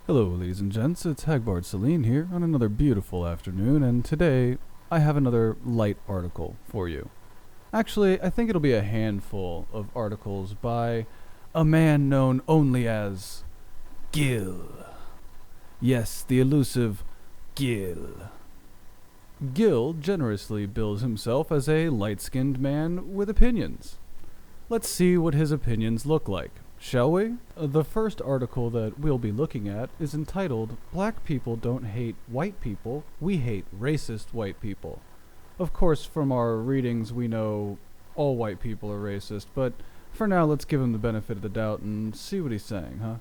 Hello, ladies and gents. It's Hagbard Celine here on another beautiful afternoon, and today I have another light article for you. Actually, I think it'll be a handful of articles by a man known only as Gil. Yes, the elusive Gil. Gil generously bills himself as a light-skinned man with opinions. Let's see what his opinions look like, shall we? The first article that we'll be looking at is entitled, "Black People Don't Hate White People, We Hate Racist White People." Of course, from our readings, we know all white people are racist, but for now, let's give him the benefit of the doubt and see what he's saying, huh?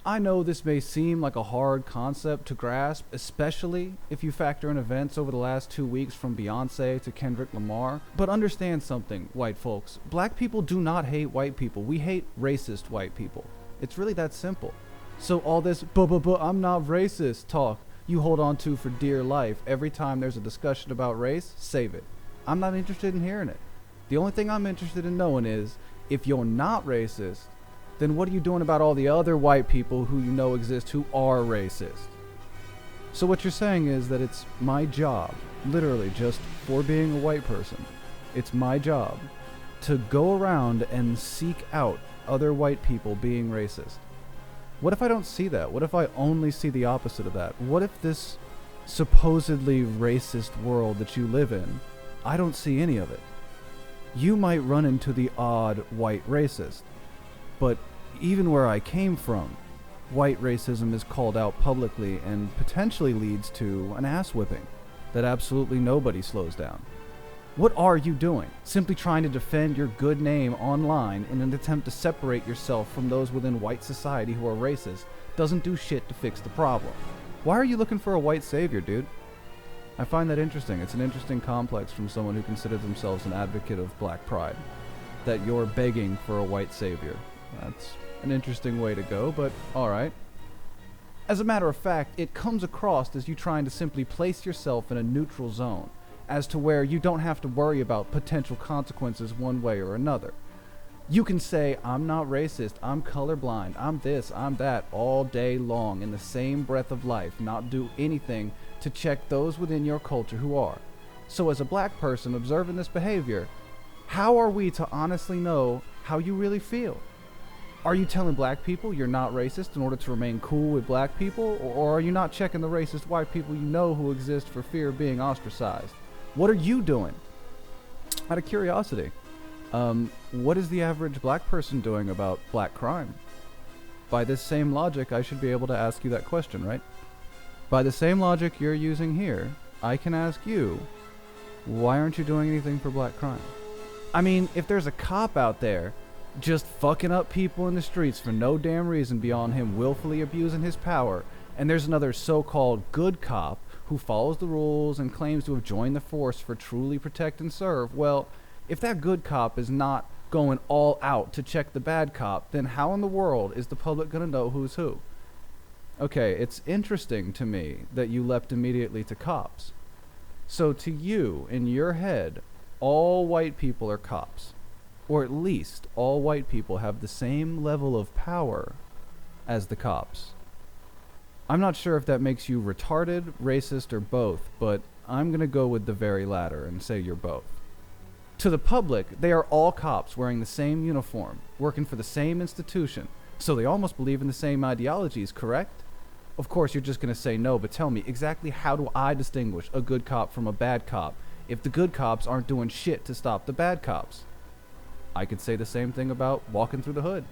I know this may seem like a hard concept to grasp, especially if you factor in events over the last 2 weeks from Beyonce to Kendrick Lamar, but understand something, white folks. Black people do not hate white people. We hate racist white people. It's really that simple. So all this, I'm not racist talk you hold on to for dear life every time there's a discussion about race, save it. I'm not interested in hearing it. The only thing I'm interested in knowing is, if you're not racist, then what are you doing about all the other white people who you know exist who are racist? So what you're saying is that it's my job, literally just for being a white person, it's my job to go around and seek out other white people being racist. What if I don't see that? What if I only see the opposite of that? What if this supposedly racist world that you live in, I don't see any of it? You might run into the odd white racist, but even where I came from, white racism is called out publicly and potentially leads to an ass whipping that absolutely nobody slows down. What are you doing? Simply trying to defend your good name online in an attempt to separate yourself from those within white society who are racist doesn't do shit to fix the problem. Why are you looking for a white savior, dude? I find that interesting. It's an interesting complex from someone who considers themselves an advocate of black pride, that you're begging for a white savior. That's an interesting way to go, but alright. As a matter of fact, it comes across as you trying to simply place yourself in a neutral zone, as to where you don't have to worry about potential consequences one way or another. You can say, I'm not racist, I'm colorblind, I'm this, I'm that, all day long in the same breath of life, not do anything to check those within your culture who are. So as a black person observing this behavior, how are we to honestly know how you really feel? Are you telling black people you're not racist in order to remain cool with black people? Or are you not checking the racist white people you know who exist for fear of being ostracized? What are you doing? Out of curiosity, what is the average black person doing about black crime? By this same logic, I should be able to ask you that question, right? By the same logic you're using here, I can ask you, why aren't you doing anything for black crime? I mean, if there's a cop out there just fucking up people in the streets for no damn reason beyond him willfully abusing his power, and there's another so-called good cop who follows the rules and claims to have joined the force for truly protect and serve, well, if that good cop is not going all out to check the bad cop, then how in the world is the public gonna know who's who? Okay, it's interesting to me that you leapt immediately to cops. So to you, in your head, all white people are cops. Or at least all white people have the same level of power as the cops. I'm not sure if that makes you retarded, racist, or both, but I'm going to go with the very latter and say you're both. To the public, they are all cops wearing the same uniform, working for the same institution, so they almost believe in the same ideologies, correct? Of course, you're just going to say no, but tell me, exactly how do I distinguish a good cop from a bad cop if the good cops aren't doing shit to stop the bad cops? I could say the same thing about walking through the hood.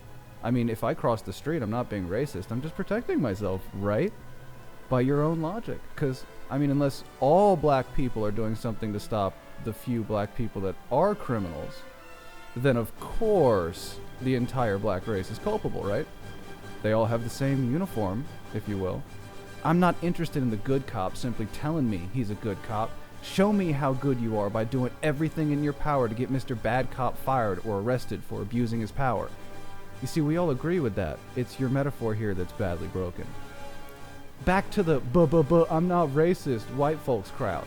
I mean, if I cross the street, I'm not being racist. I'm just protecting myself, right? By your own logic. Because, I mean, unless all black people are doing something to stop the few black people that are criminals, then of course the entire black race is culpable, right? They all have the same uniform, if you will. I'm not interested in the good cop simply telling me he's a good cop. Show me how good you are by doing everything in your power to get Mr. Bad Cop fired or arrested for abusing his power. You see, we all agree with that. It's your metaphor here that's badly broken. Back to the I'm not racist white folks crowd.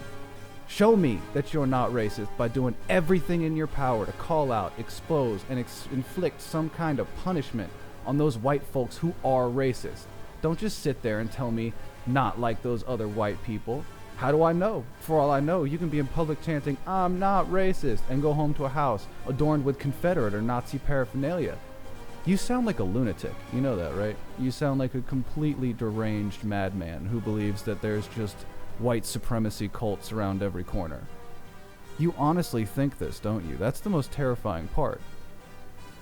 Show me that you're not racist by doing everything in your power to call out, expose, and inflict some kind of punishment on those white folks who are racist. Don't just sit there and tell me not like those other white people. How do I know? For all I know, you can be in public chanting, "I'm not racist," and go home to a house adorned with Confederate or Nazi paraphernalia. You sound like a lunatic. You know that, right? You sound like a completely deranged madman who believes that there's just white supremacy cults around every corner. You honestly think this, don't you? That's the most terrifying part.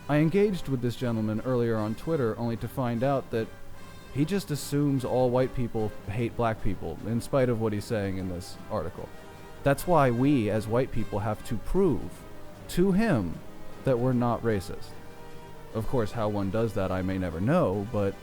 I engaged with this gentleman earlier on Twitter only to find out that he just assumes all white people hate black people, in spite of what he's saying in this article. That's why we, as white people, have to prove to him that we're not racist. Of course, how one does that I may never know, but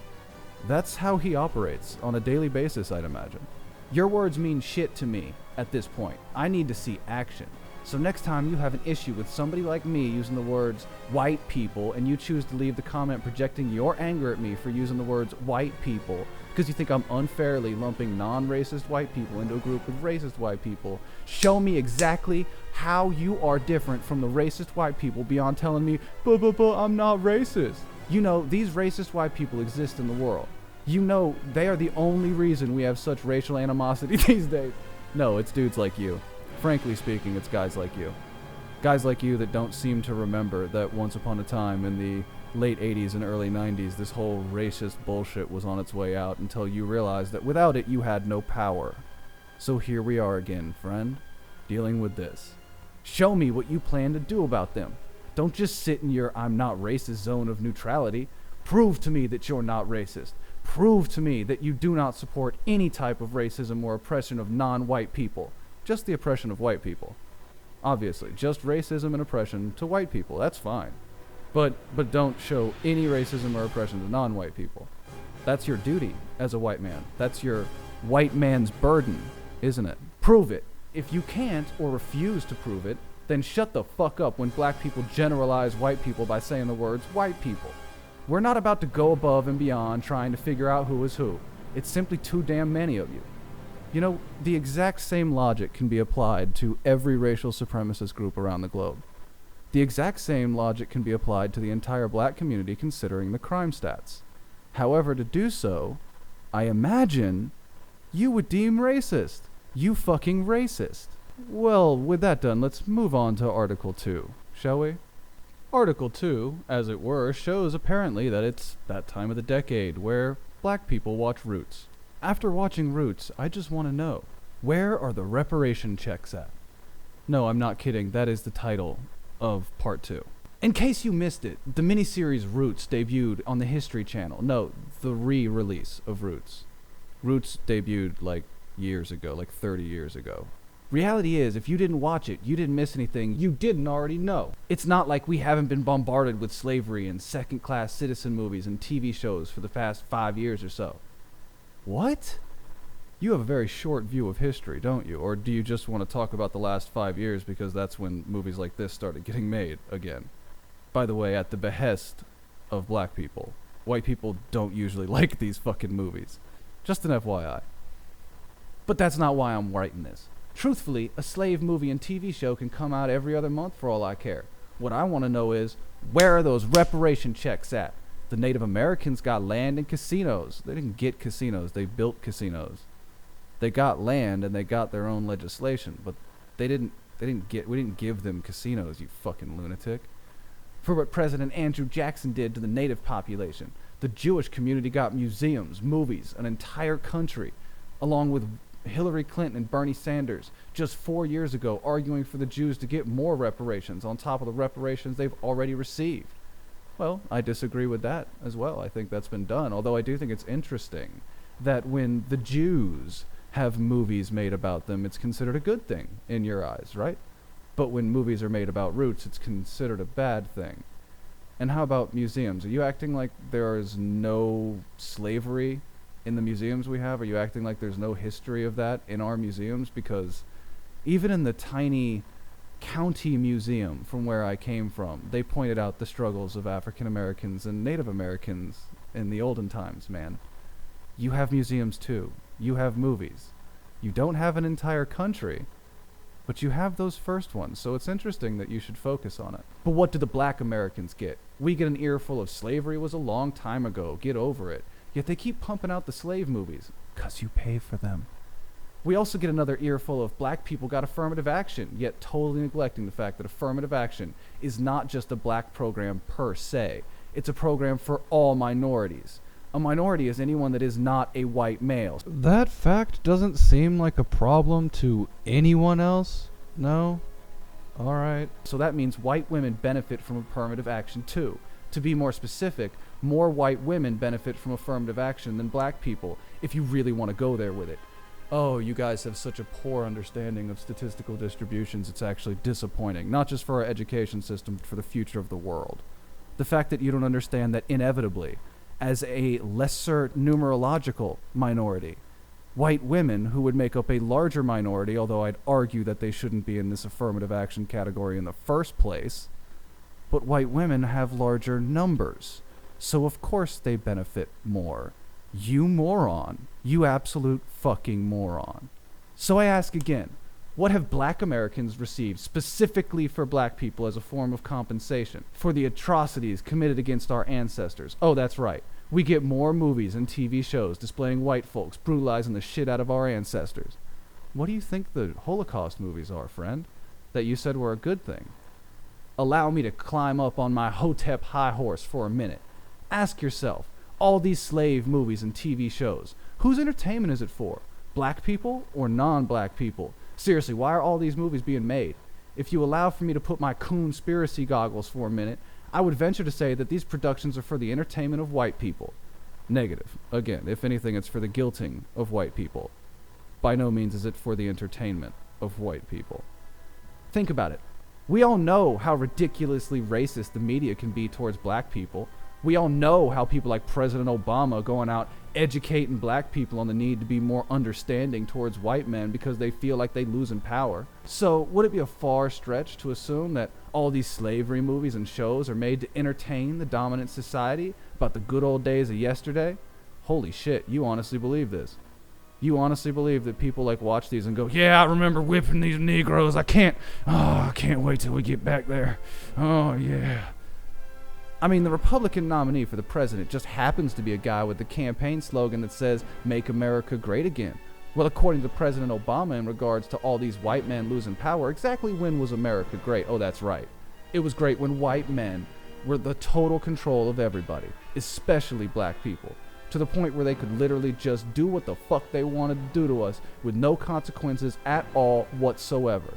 that's how he operates on a daily basis, I'd imagine. Your words mean shit to me at this point. I need to see action. So next time you have an issue with somebody like me using the words white people, and you choose to leave the comment projecting your anger at me for using the words white people because you think I'm unfairly lumping non-racist white people into a group with racist white people, show me exactly how you are different from the racist white people beyond telling me, I'm not racist. You know, these racist white people exist in the world. You know, they are the only reason we have such racial animosity these days. No, it's dudes like you. Frankly speaking, it's guys like you. Guys like you that don't seem to remember that once upon a time in the late 80s and early 90s, this whole racist bullshit was on its way out until you realized that without it, you had no power. So here we are again, friend, dealing with this. Show me what you plan to do about them. Don't just sit in your I'm not racist zone of neutrality. Prove to me that you're not racist. Prove to me that you do not support any type of racism or oppression of non-white people. Just the oppression of white people. Obviously, just racism and oppression to white people, that's fine. But don't show any racism or oppression to non-white people. That's your duty as a white man. That's your white man's burden, isn't it? Prove it. If you can't or refuse to prove it, then shut the fuck up when black people generalize white people by saying the words white people. We're not about to go above and beyond trying to figure out who is who. It's simply too damn many of you. You know, the exact same logic can be applied to every racial supremacist group around the globe. The exact same logic can be applied to the entire black community considering the crime stats. However, to do so, I imagine you would deem racist. You fucking racist. Well, with that done, let's move on to Article 2, shall we? Article 2, as it were, shows apparently that it's that time of the decade where black people watch Roots. After watching Roots, I just want to know, where are the reparation checks at? No, I'm not kidding. That is the title of Part 2. In case you missed it, the miniseries Roots debuted on the History Channel. No, the re-release of Roots. Roots debuted like years ago, like 30 years ago. Reality is, if you didn't watch it, you didn't miss anything you didn't already know. It's not like we haven't been bombarded with slavery and second-class citizen movies and TV shows for the past 5 years or so. What? You have a very short view of history, don't you? Or do you just want to talk about the last 5 years because that's when movies like this started getting made again? By the way, at the behest of black people. White people don't usually like these fucking movies. Just an FYI. But that's not why I'm writing this. Truthfully, a slave movie and TV show can come out every other month for all I care. What I want to know is, where are those reparation checks at? The Native Americans got land and casinos. They didn't get casinos, they built casinos. They got land and they got their own legislation, but we didn't give them casinos, you fucking lunatic. For what President Andrew Jackson did to the native population, the Jewish community got museums, movies, an entire country, along with Hillary Clinton and Bernie Sanders just 4 years ago arguing for the Jews to get more reparations on top of the reparations they've already received. Well, I disagree with that as well. I think that's been done, although I do think it's interesting that when the Jews have movies made about them, it's considered a good thing in your eyes, right? But when movies are made about Roots, it's considered a bad thing. And how about museums? Are you acting like there is no slavery in the museums we have? Are you acting like there's no history of that in our museums? Because even in the tiny county museum from where I came from, they pointed out the struggles of African Americans and Native Americans in the olden times, man. You have museums too. You have movies. You don't have an entire country, but you have those first ones, so it's interesting that you should focus on it. But what do the black Americans get? We get an earful of slavery was a long time ago. Get over it. Yet they keep pumping out the slave movies, 'cause you pay for them. We also get another earful of black people got affirmative action, yet totally neglecting the fact that affirmative action is not just a black program per se. It's a program for all minorities. A minority is anyone that is not a white male. That fact doesn't seem like a problem to anyone else, no? Alright. So that means white women benefit from affirmative action too. To be more specific, more white women benefit from affirmative action than black people, if you really want to go there with it. Oh, you guys have such a poor understanding of statistical distributions, it's actually disappointing. Not just for our education system, but for the future of the world. The fact that you don't understand that inevitably, as a lesser numerological minority, white women who would make up a larger minority, although I'd argue that they shouldn't be in this affirmative action category in the first place, but white women have larger numbers. So of course they benefit more. You moron. You absolute fucking moron. So I ask again, what have black Americans received specifically for black people as a form of compensation for the atrocities committed against our ancestors? Oh, that's right. We get more movies and TV shows displaying white folks brutalizing the shit out of our ancestors. What do you think the Holocaust movies are, friend? That you said were a good thing? Allow me to climb up on my Hotep high horse for a minute. Ask yourself, all these slave movies and TV shows, whose entertainment is it for? Black people or non-black people? Seriously, why are all these movies being made? If you allow for me to put my conspiracy goggles for a minute, I would venture to say that these productions are for the entertainment of white people. Negative. Again, if anything, it's for the guilting of white people. By no means is it for the entertainment of white people. Think about it. We all know how ridiculously racist the media can be towards black people. We all know how people like President Obama going out educating black people on the need to be more understanding towards white men because they feel like they losing power. So would it be a far stretch to assume that all these slavery movies and shows are made to entertain the dominant society about the good old days of yesterday? Holy shit, you honestly believe this? You honestly believe that people like watch these and go, yeah, I remember whipping these Negroes. I can't wait till we get back there. Oh yeah. I mean, the Republican nominee for the president just happens to be a guy with the campaign slogan that says, "Make America Great Again." Well, according to President Obama in regards to all these white men losing power, exactly when was America great? Oh, that's right. It was great when white men were the total control of everybody, especially black people, to the point where they could literally just do what the fuck they wanted to do to us with no consequences at all whatsoever.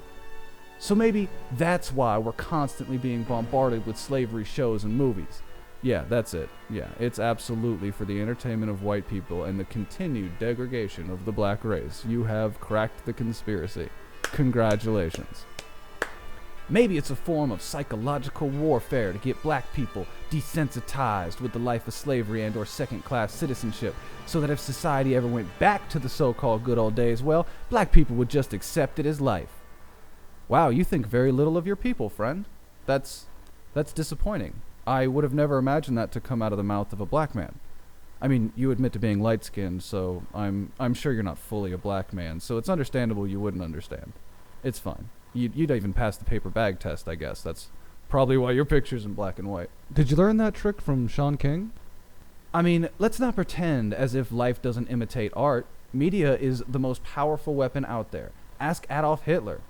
So maybe that's why we're constantly being bombarded with slavery shows and movies. Yeah, that's it. Yeah, it's absolutely for the entertainment of white people and the continued degradation of the black race. You have cracked the conspiracy. Congratulations. Maybe it's a form of psychological warfare to get black people desensitized with the life of slavery and or second-class citizenship, so that if society ever went back to the so-called good old days, well, black people would just accept it as life. Wow, you think very little of your people, friend. That's disappointing. I would have never imagined that to come out of the mouth of a black man. I mean, you admit to being light-skinned, so I'm sure you're not fully a black man, so it's understandable you wouldn't understand. It's fine. You'd even pass the paper bag test, I guess. That's probably why your picture's in black and white. Did you learn that trick from Sean King? I mean, let's not pretend as if life doesn't imitate art. Media is the most powerful weapon out there. Ask Adolf Hitler.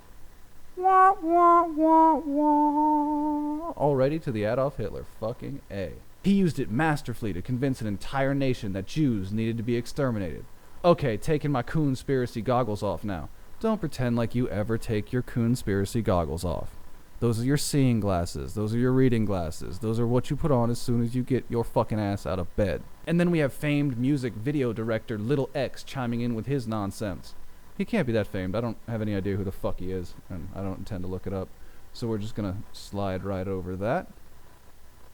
Wah, wah, wah, wah. Already to the Adolf Hitler. Fucking A. He used it masterfully to convince an entire nation that Jews needed to be exterminated. Okay, taking my conspiracy goggles off now. Don't pretend like you ever take your conspiracy goggles off. Those are your seeing glasses. Those are your reading glasses. Those are what you put on as soon as you get your fucking ass out of bed. And then we have famed music video director Little X chiming in with his nonsense. He can't be that famed. I don't have any idea who the fuck he is, and I don't intend to look it up. So we're just gonna slide right over that.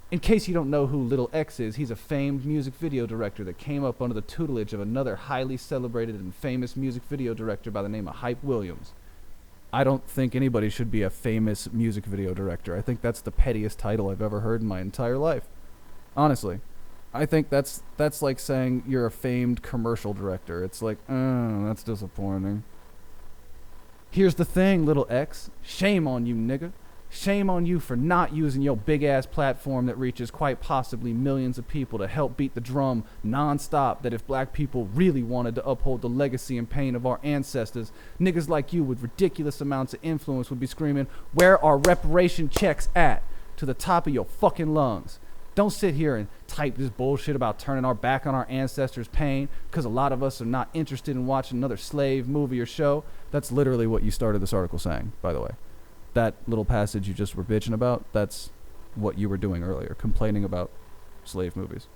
In case you don't know who Little X is, he's a famed music video director that came up under the tutelage of another highly celebrated and famous music video director by the name of Hype Williams. I don't think anybody should be a famous music video director. I think that's the pettiest title I've ever heard in my entire life. Honestly. I think that's like saying you're a famed commercial director. It's like, that's disappointing. Here's the thing, Little X. Shame on you, nigga. Shame on you for not using your big-ass platform that reaches quite possibly millions of people to help beat the drum non-stop that if black people really wanted to uphold the legacy and pain of our ancestors, niggas like you with ridiculous amounts of influence would be screaming, "Where are reparation checks at?" to the top of your fucking lungs. Don't sit here and type this bullshit about turning our back on our ancestors' pain because a lot of us are not interested in watching another slave movie or show. That's literally what you started this article saying, by the way. That little passage you just were bitching about, that's what you were doing earlier, complaining about slave movies.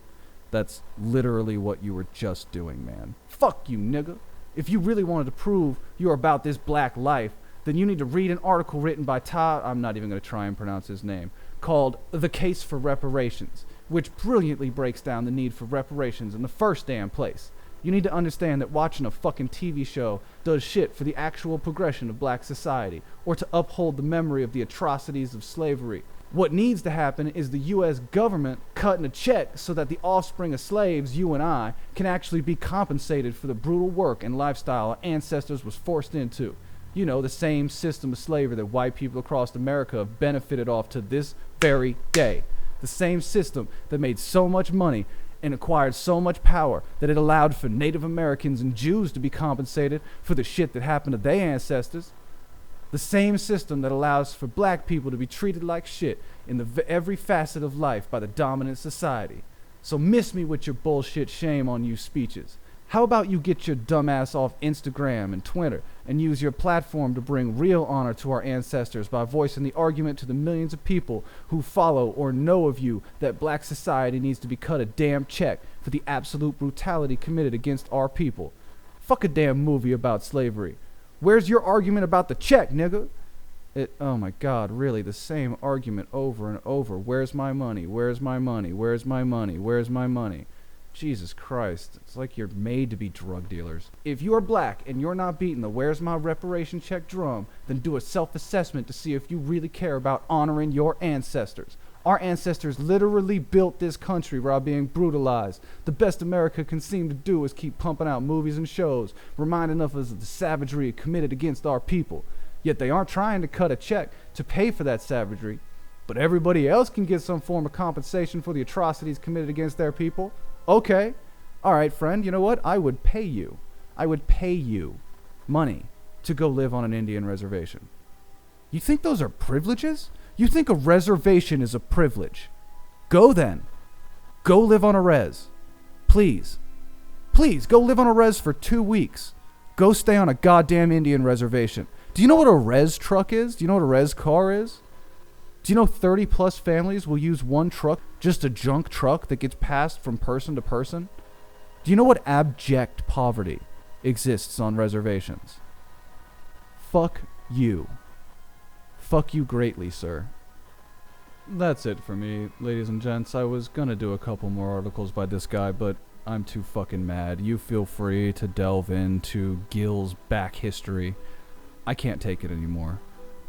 That's literally what you were just doing, man. Fuck you, nigga. If you really wanted to prove you're about this black life, then you need to read an article written by Todd, I'm not even going to try and pronounce his name, called The Case for Reparations, which brilliantly breaks down the need for reparations in the first damn place. You need to understand that watching a fucking TV show does shit for the actual progression of black society, or to uphold the memory of the atrocities of slavery. What needs to happen is the U.S. government cutting a check so that the offspring of slaves, you and I, can actually be compensated for the brutal work and lifestyle our ancestors was forced into. You know, the same system of slavery that white people across America have benefited off to this very day. The same system that made so much money and acquired so much power that it allowed for Native Americans and Jews to be compensated for the shit that happened to their ancestors. The same system that allows for black people to be treated like shit in every facet of life by the dominant society. So miss me with your bullshit shame on you speeches. How about you get your dumbass off Instagram and Twitter and use your platform to bring real honor to our ancestors by voicing the argument to the millions of people who follow or know of you that black society needs to be cut a damn check for the absolute brutality committed against our people. Fuck a damn movie about slavery. Where's your argument about the check, nigga? Oh my God, really, the same argument over and over. Where's my money? Where's my money? Where's my money? Where's my money? Jesus Christ, it's like you're made to be drug dealers. If you're black and you're not beating the "where's my reparation check" drum, then do a self-assessment to see if you really care about honoring your ancestors. Our ancestors literally built this country while being brutalized. The best America can seem to do is keep pumping out movies and shows, reminding us of the savagery committed against our people. Yet they aren't trying to cut a check to pay for that savagery. But everybody else can get some form of compensation for the atrocities committed against their people. Okay. All right, friend, you know what? I would pay you money to go live on an Indian reservation. You think those are privileges? You think a reservation is a privilege? Go then. Go live on a res. Please. Please, go live on a res for 2 weeks. Go stay on a goddamn Indian reservation. Do you know what a res truck is? Do you know what a res car is? Do you know 30 plus families will use one truck, just a junk truck that gets passed from person to person? Do you know what abject poverty exists on reservations? Fuck you. Fuck you greatly, sir. That's it for me, ladies and gents. I was gonna do a couple more articles by this guy, but I'm too fucking mad. You feel free to delve into Gil's back history. I can't take it anymore.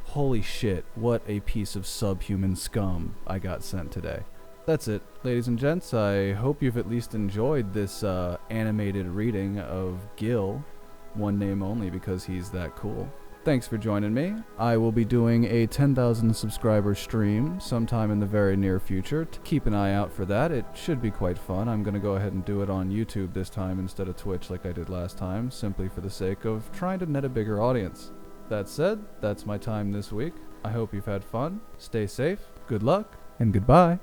Holy shit, what a piece of subhuman scum I got sent today. That's it, ladies and gents. I hope you've at least enjoyed this animated reading of Gil. One name only because he's that cool. Thanks for joining me. I will be doing a 10,000 subscriber stream sometime in the very near future. Keep an eye out for that. It should be quite fun. I'm going to go ahead and do it on YouTube this time instead of Twitch like I did last time, simply for the sake of trying to net a bigger audience. That said, that's my time this week. I hope you've had fun. Stay safe, good luck, and goodbye.